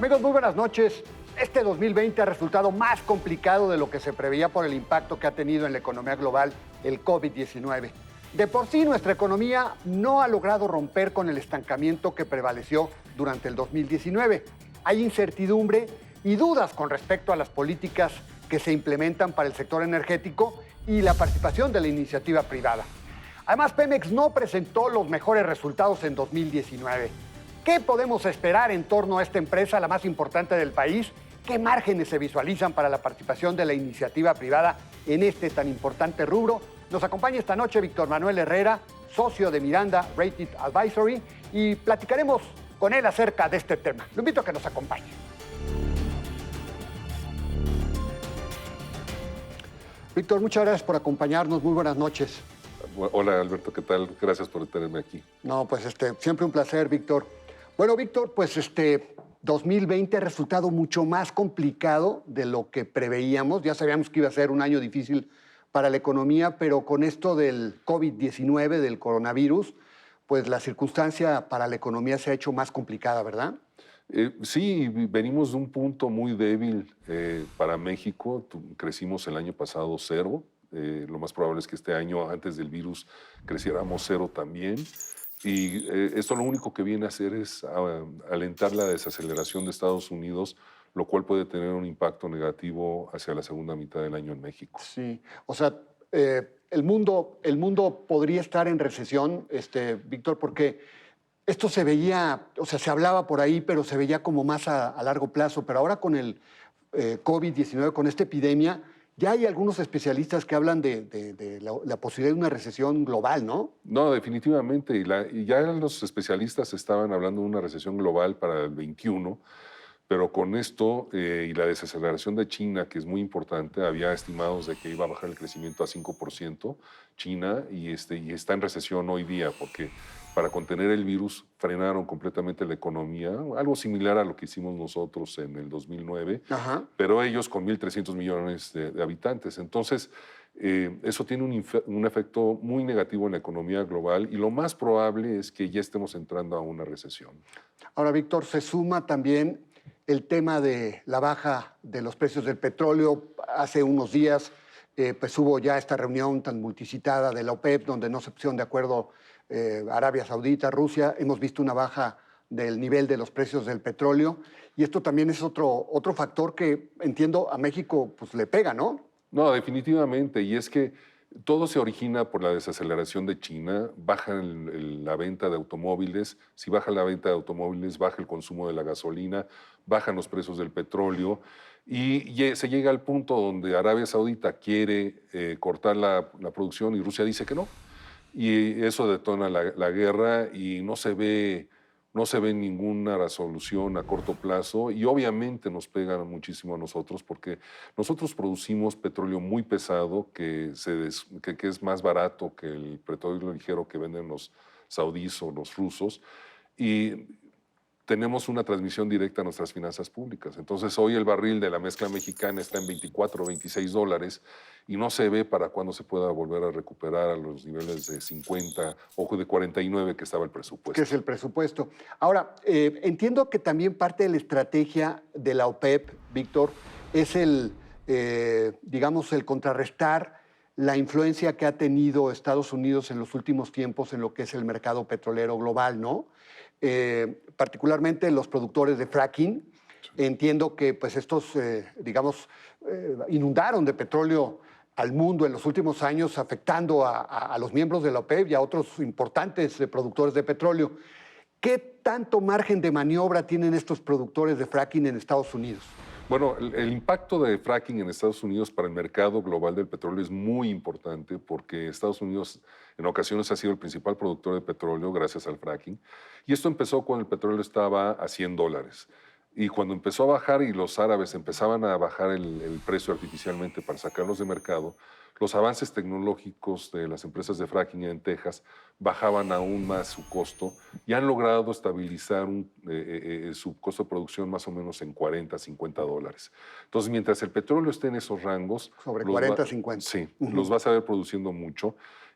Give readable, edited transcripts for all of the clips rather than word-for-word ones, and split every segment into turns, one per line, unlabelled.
Amigos, muy buenas noches. Este 2020 ha resultado más complicado de lo que se preveía por el impacto que ha tenido en la economía global el COVID-19. De por sí, nuestra economía no ha logrado romper con el estancamiento que prevaleció durante el 2019. Hay incertidumbre y dudas con respecto a las políticas que se implementan para el sector energético y la participación de la iniciativa privada. Además, Pemex no presentó los mejores resultados en 2019. ¿Qué podemos esperar en torno a esta empresa, la más importante del país? ¿Qué márgenes se visualizan para la participación de la iniciativa privada en este tan importante rubro? Nos acompaña esta noche Víctor Manuel Herrera, socio de Miranda Rated Advisory, y platicaremos con él acerca de este tema. Lo invito a que nos acompañe. Víctor, muchas gracias por acompañarnos. Muy buenas noches.
Hola, Alberto, ¿qué tal? Gracias por tenerme aquí.
No, pues siempre un placer, Víctor. Bueno, Víctor, pues 2020 ha resultado mucho más complicado de lo que preveíamos. Ya sabíamos que iba a ser un año difícil para la economía, pero con esto del COVID-19, del coronavirus, pues la circunstancia para la economía se ha hecho más complicada, ¿verdad?
Sí, venimos de un punto muy débil para México. Crecimos el año pasado 0. Lo más probable es que este año, antes del virus, creciéramos 0 también. Y esto lo único que viene a hacer es alentar la desaceleración de Estados Unidos, lo cual puede tener un impacto negativo hacia la segunda mitad del año en México.
Sí, o sea, el mundo podría estar en recesión, Víctor, porque esto se veía, o sea, se hablaba por ahí, pero se veía como más a largo plazo. Pero ahora con el COVID-19, con esta epidemia, ya hay algunos especialistas que hablan de la posibilidad de una recesión global, ¿no?
No, definitivamente. Y ya los especialistas estaban hablando de una recesión global para el 21, pero con esto y la desaceleración de China, que es muy importante, había estimados de que iba a bajar el crecimiento a 5% China y está en recesión hoy día porque para contener el virus frenaron completamente la economía, algo similar a lo que hicimos nosotros en el 2009,
Ajá.
pero ellos con 1.300 millones de habitantes. Entonces, eso tiene un efecto muy negativo en la economía global y lo más probable es que ya estemos entrando a una recesión.
Ahora, Víctor, se suma también el tema de la baja de los precios del petróleo. Hace unos días pues hubo ya esta reunión tan multicitada de la OPEP, donde no se pusieron de acuerdo Arabia Saudita, Rusia. Hemos visto una baja del nivel de los precios del petróleo y esto también es otro factor que entiendo a México pues le pega, ¿no?
No, definitivamente, y es que todo se origina por la desaceleración de China, baja la venta de automóviles, si baja la venta de automóviles, baja el consumo de la gasolina, bajan los precios del petróleo y se llega al punto donde Arabia Saudita quiere cortar la producción y Rusia dice que no. Y eso detona la guerra y no se ve ninguna solución a corto plazo y obviamente nos pega muchísimo a nosotros porque nosotros producimos petróleo muy pesado que es más barato que el petróleo ligero que venden los saudíes o los rusos y tenemos una transmisión directa a nuestras finanzas públicas. Entonces hoy el barril de la mezcla mexicana está en 24 o 26 dólares y no se ve para cuándo se pueda volver a recuperar a los niveles de 50 o de 49 que estaba el presupuesto.
Que es el presupuesto. Ahora, entiendo que también parte de la estrategia de la OPEP, Víctor, es digamos, el contrarrestar la influencia que ha tenido Estados Unidos en los últimos tiempos en lo que es el mercado petrolero global, ¿no? Particularmente los productores de fracking. Entiendo que pues estos, digamos, inundaron de petróleo al mundo en los últimos años, afectando a los miembros de la OPEP y a otros importantes productores de petróleo. ¿Qué tanto margen de maniobra tienen estos productores de fracking en Estados Unidos?
Bueno, el impacto de fracking en Estados Unidos para el mercado global del petróleo es muy importante porque Estados Unidos en ocasiones ha sido el principal productor de petróleo gracias al fracking. Y esto empezó cuando el petróleo estaba a $100. Y cuando empezó a bajar y los árabes empezaban a bajar el precio artificialmente para sacarlos de mercado, los avances tecnológicos de las empresas de fracking en Texas bajaban aún más su costo y han logrado estabilizar su costo de producción más o menos en 40, 50 dólares. Entonces, mientras el petróleo esté en esos rangos...
Sobre 40, 50.
Sí, los vas a ver produciendo mucho.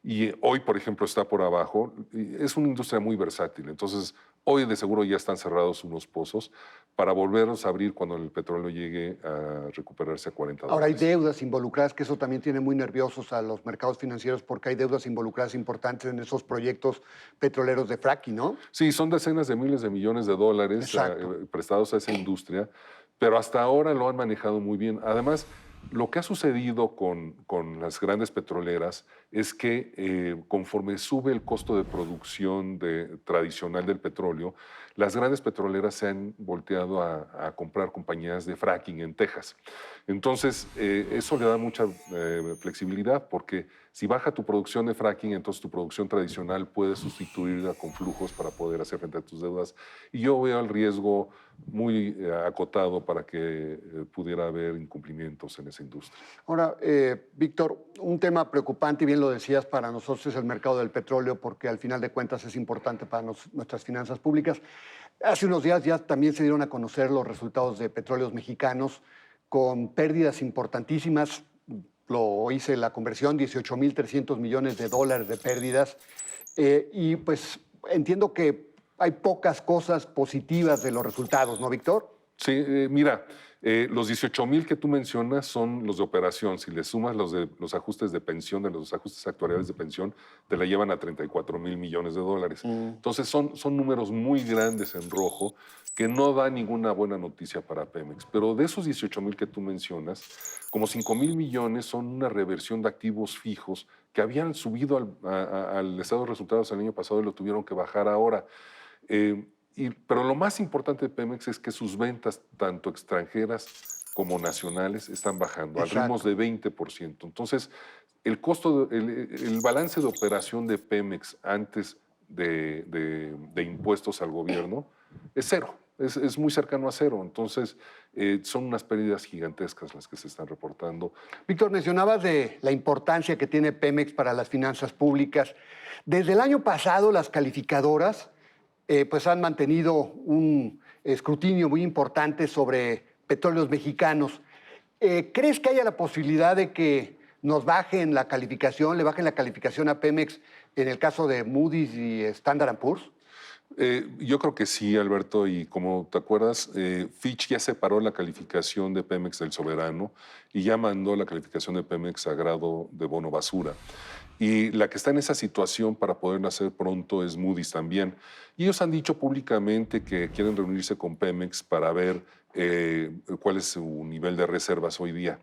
y hoy, por ejemplo, está por abajo. Y es una industria muy versátil. Entonces, hoy de seguro ya están cerrados unos pozos para volverlos a abrir cuando el petróleo llegue a recuperarse a
Ahora hay
$40.
deudas involucradas, que eso también tiene muy nerviosos a los mercados financieros porque hay deudas involucradas importantes en esos proyectos petroleros de fracking, ¿no?
Sí, son decenas de miles de millones de dólares
Exacto.
prestados a esa industria, pero hasta ahora lo han manejado muy bien. Además, lo que ha sucedido con las grandes petroleras es que conforme sube el costo de producción tradicional del petróleo, las grandes petroleras se han volteado a comprar compañías de fracking en Texas. Entonces, eso le da mucha flexibilidad porque si baja tu producción de fracking, entonces tu producción tradicional puede sustituirla con flujos para poder hacer frente a tus deudas. Y yo veo el riesgo muy acotado para que pudiera haber incumplimientos en esa industria.
Ahora, Víctor, un tema preocupante, y bien lo decías, para nosotros es el mercado del petróleo, porque al final de cuentas es importante para nuestras finanzas públicas. Hace unos días ya también se dieron a conocer los resultados de Petróleos Mexicanos con pérdidas importantísimas. Lo hice la conversión, 18.300 millones de dólares de pérdidas. Y pues entiendo que hay pocas cosas positivas de los resultados, ¿no, Víctor?
Sí, mira, los 18,000 que tú mencionas son los de operación. Si le sumas los ajustes de pensión, de los ajustes actuariales de pensión, te la llevan a 34,000 millones de dólares. Entonces son números muy grandes en rojo que no da ninguna buena noticia para Pemex. Pero de esos 18,000 que tú mencionas, como 5,000 millones son una reversión de activos fijos que habían subido al estado de resultados el año pasado y lo tuvieron que bajar ahora. Pero lo más importante de Pemex es que sus ventas, tanto extranjeras como nacionales, están bajando a ritmos
Exacto.
de 20%. Entonces, el balance de operación de Pemex antes de impuestos al gobierno es cero, es muy cercano a cero. Entonces, son unas pérdidas gigantescas las que se están reportando.
Víctor, mencionabas de la importancia que tiene Pemex para las finanzas públicas. Desde el año pasado, las calificadoras pues han mantenido un escrutinio muy importante sobre petróleos mexicanos. ¿Crees que haya la posibilidad de que nos bajen la calificación, le bajen la calificación a Pemex en el caso de Moody's y Standard Poor's?
Yo creo que sí, Alberto, y como te acuerdas, Fitch ya separó la calificación de Pemex del soberano y ya mandó la calificación de Pemex a grado de bono basura. Y la que está en esa situación para poderlo hacer pronto es Moody's también. Y ellos han dicho públicamente que quieren reunirse con Pemex para ver cuál es su nivel de reservas hoy día.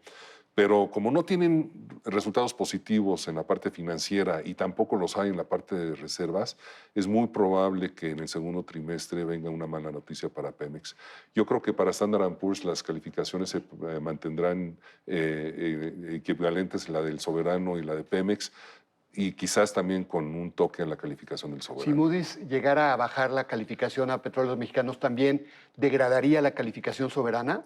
Pero como no tienen resultados positivos en la parte financiera y tampoco los hay en la parte de reservas, es muy probable que en el segundo trimestre venga una mala noticia para Pemex. Yo creo que para Standard Poor's las calificaciones se mantendrán equivalentes, la del soberano y la de Pemex, y quizás también con un toque en la calificación del soberano.
Si Moody's llegara a bajar la calificación a petróleos mexicanos, ¿también degradaría la calificación soberana?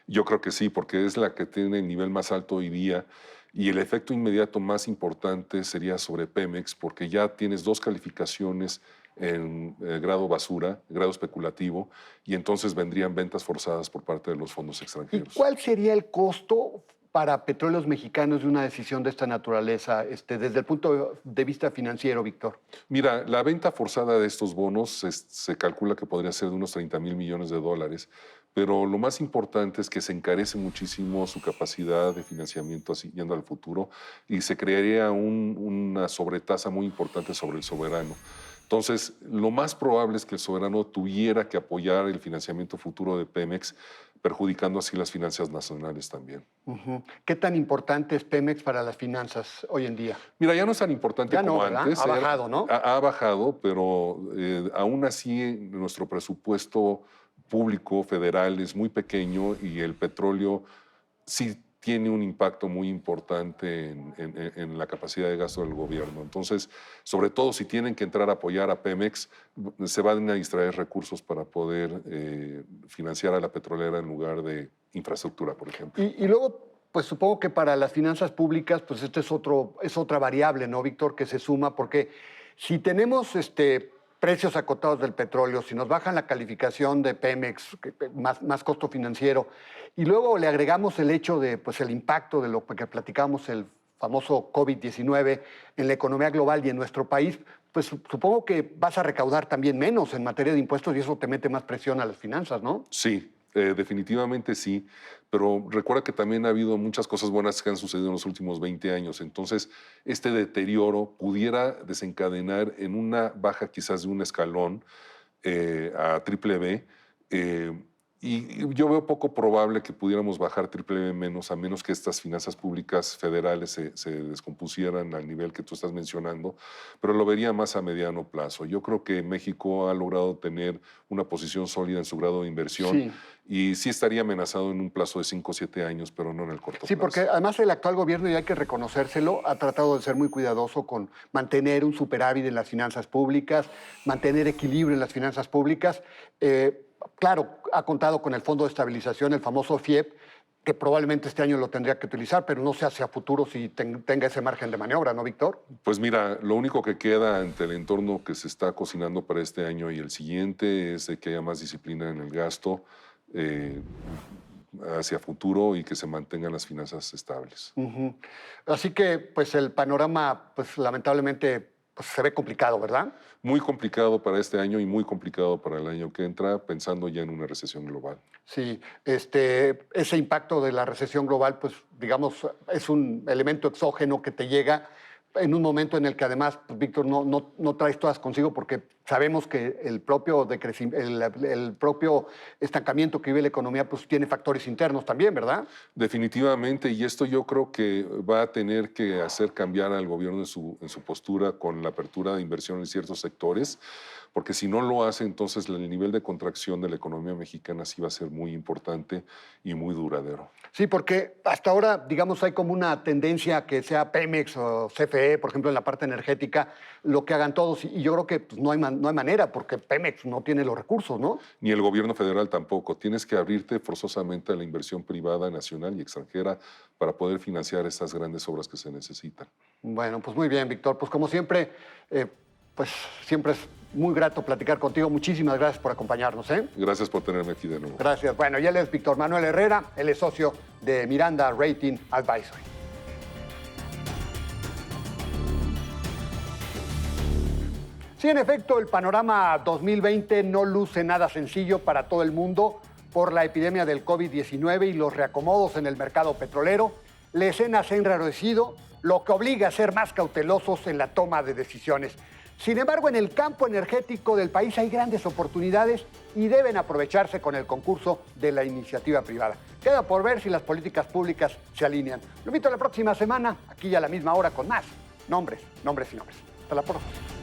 Yo creo que sí, porque es la que tiene el nivel más alto hoy día y el efecto inmediato más importante sería sobre Pemex, porque ya tienes dos calificaciones en grado basura, grado especulativo, y entonces vendrían ventas forzadas por parte de los fondos
¿Y
extranjeros.
cuál sería el costo para petróleos mexicanos de una decisión de esta naturaleza, desde el punto de vista financiero, Víctor?
Mira, la venta forzada de estos bonos se calcula que podría ser de unos 30,000 millones de dólares, pero lo más importante es que se encarece muchísimo su capacidad de financiamiento así yendo al futuro y se crearía una sobretasa muy importante sobre el soberano. Entonces, lo más probable es que el soberano tuviera que apoyar el financiamiento futuro de Pemex, perjudicando así las finanzas nacionales también.
¿Qué tan importante es Pemex para las finanzas hoy en día?
Mira, ya no es tan importante
Ya no,
como
¿verdad?
antes.
Ha bajado, ¿no?
Ha bajado, pero aún así nuestro presupuesto público federal es muy pequeño y el petróleo sí tiene un impacto muy importante en la capacidad de gasto del gobierno. Entonces, sobre todo si tienen que entrar a apoyar a Pemex, se van a distraer recursos para poder financiar a la petrolera en lugar de infraestructura, por ejemplo.
Y luego, pues supongo que para las finanzas públicas, pues es otra variable, ¿no, Víctor? Que se suma, porque si tenemos precios acotados del petróleo, si nos bajan la calificación de Pemex, más costo financiero, y luego le agregamos el hecho de, pues el impacto de lo que platicamos el famoso COVID-19 en la economía global y en nuestro país, pues supongo que vas a recaudar también menos en materia de impuestos y eso te mete más presión a las finanzas, ¿no?
Sí, definitivamente sí, pero recuerda que también ha habido muchas cosas buenas que han sucedido en los últimos 20 años, entonces este deterioro pudiera desencadenar en una baja quizás de un escalón a triple B, y yo veo poco probable que pudiéramos bajar triple B menos, a menos que estas finanzas públicas federales se descompusieran al nivel que tú estás mencionando, pero lo vería más a mediano plazo. Yo creo que México ha logrado tener una posición sólida en su grado de inversión
Sí.
y sí estaría amenazado en un plazo de 5 o 7 años, pero no en el corto plazo.
Sí, porque además el actual gobierno, y hay que reconocérselo, ha tratado de ser muy cuidadoso con mantener un superávit en las finanzas públicas, mantener equilibrio en las finanzas públicas. Claro, ha contado con el Fondo de Estabilización, el famoso FIEP, que probablemente este año lo tendría que utilizar, pero no sé hacia futuro si tenga ese margen de maniobra, ¿no, Víctor?
Pues mira, lo único que queda ante el entorno que se está cocinando para este año y el siguiente es de que haya más disciplina en el gasto hacia futuro y que se mantengan las finanzas estables.
Uh-huh. Así que, pues, el panorama, pues, lamentablemente, pues, se ve complicado, ¿verdad?
Muy complicado para este año y muy complicado para el año que entra, pensando ya en una recesión global.
Sí, ese impacto de la recesión global, pues, digamos, es un elemento exógeno que te llega en un momento en el que además, pues, Víctor, no traes todas consigo porque sabemos que el propio estancamiento que vive la economía pues tiene factores internos también, ¿verdad?
Definitivamente, y esto yo creo que va a tener que hacer cambiar al gobierno en su postura con la apertura de inversión en ciertos sectores, porque si no lo hace, entonces el nivel de contracción de la economía mexicana sí va a ser muy importante y muy duradero.
Sí, porque hasta ahora, digamos, hay como una tendencia a que sea Pemex o CFE, por ejemplo, en la parte energética, lo que hagan todos. Y yo creo que pues, no hay manera, porque Pemex no tiene los recursos, ¿no?
Ni el gobierno federal tampoco. Tienes que abrirte forzosamente a la inversión privada, nacional y extranjera para poder financiar estas grandes obras que se necesitan.
Bueno, pues muy bien, Víctor. Pues como siempre, pues siempre es muy grato platicar contigo. Muchísimas gracias por acompañarnos, ¿eh?
Gracias por tenerme aquí de nuevo.
Gracias. Bueno, y él es Víctor Manuel Herrera, él es socio de Miranda Rating Advisory. Sí, en efecto, el panorama 2020 no luce nada sencillo para todo el mundo por la epidemia del COVID-19 y los reacomodos en el mercado petrolero. La escena se ha enrarecido, lo que obliga a ser más cautelosos en la toma de decisiones. Sin embargo, en el campo energético del país hay grandes oportunidades y deben aprovecharse con el concurso de la iniciativa privada. Queda por ver si las políticas públicas se alinean. Lo invito a la próxima semana, aquí a la misma hora, con más nombres y nombres. Hasta la próxima.